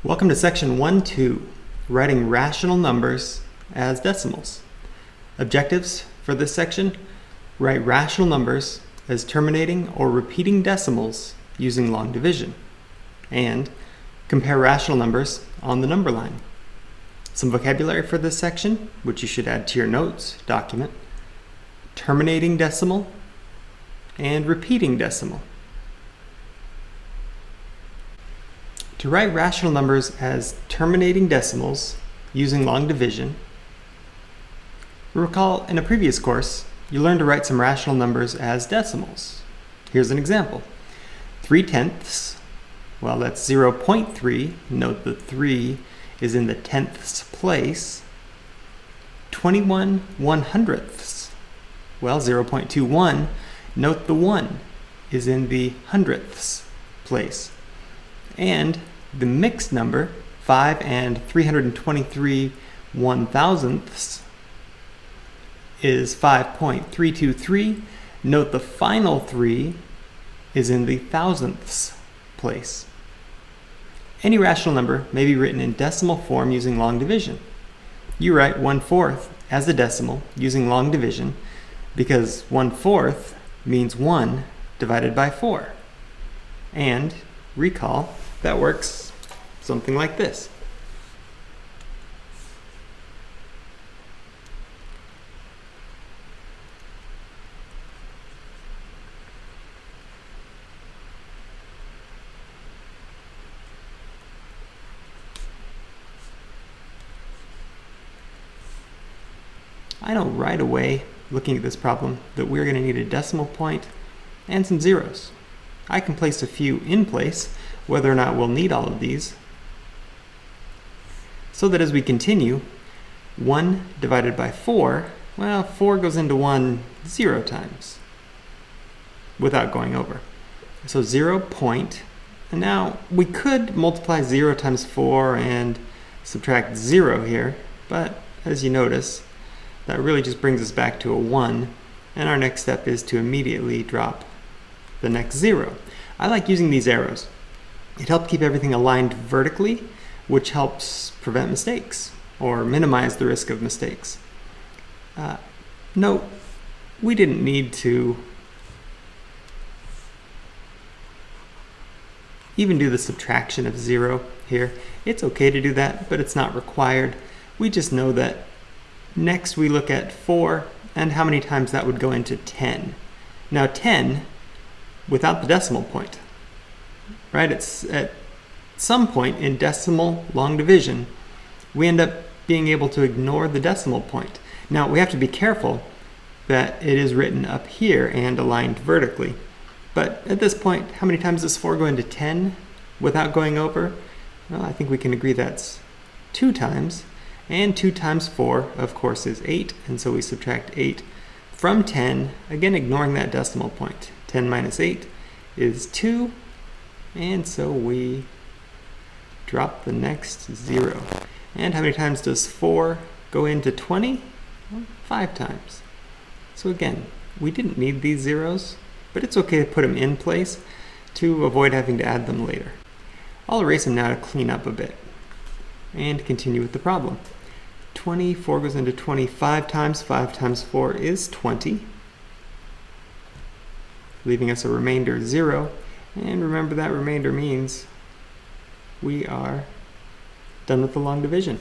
Welcome to section 1-2, writing rational numbers as decimals. Objectives for this section: write rational numbers as terminating or repeating decimals using long division, and compare rational numbers on the number line. Some vocabulary for this section, which you should add to your notes document: terminating decimal and repeating decimal. To write rational numbers as terminating decimals using long division, recall in a previous course you learned to write some rational numbers as decimals. Here's an example. 3/10, well, that's 0.3. Note the 3 is in the tenths place. 21/100ths, well, 0.21. Note the 1 is in the hundredths place. And the mixed number, 5 and 323/1000ths, is 5.323. Note the final 3 is in the thousandths place. Any rational number may be written in decimal form using long division. You write 1/4 as a decimal using long division because 1/4 means 1 divided by 4. And recall, that works something like this. I know right away, looking at this problem, that we're going to need a decimal point and some zeros. I can place a few in place, whether or not we'll need all of these, so that as we continue, 1 divided by 4, well, 4 goes into 1 0 times without going over. So 0 point, and now we could multiply 0 times 4 and subtract 0 here, but as you notice, that really just brings us back to a 1, and our next step is to immediately drop the next 0. I like using these arrows. It helps keep everything aligned vertically, which helps prevent mistakes or minimize the risk of mistakes. Note, we didn't need to even do the subtraction of 0 here. It's okay to do that, but it's not required. We just know that next we look at 4 and how many times that would go into 10. Now 10 without the decimal point, right? It's at some point in decimal long division, we end up being able to ignore the decimal point. Now we have to be careful that it is written up here and aligned vertically. But at this point, how many times does 4 go into 10 without going over? Well, I think we can agree that's 2 times. And 2 times 4, of course, is 8. And so we subtract 8 from 10, again ignoring that decimal point. 10 minus 8 is 2. And so we drop the next 0. And how many times does 4 go into 20? Well, 5 times. So again, we didn't need these zeros, but it's okay to put them in place to avoid having to add them later. I'll erase them now to clean up a bit and continue with the problem. 24 goes into 25 times. 5 times 4 is 20, leaving us a remainder 0. And remember, that remainder means we are done with the long division.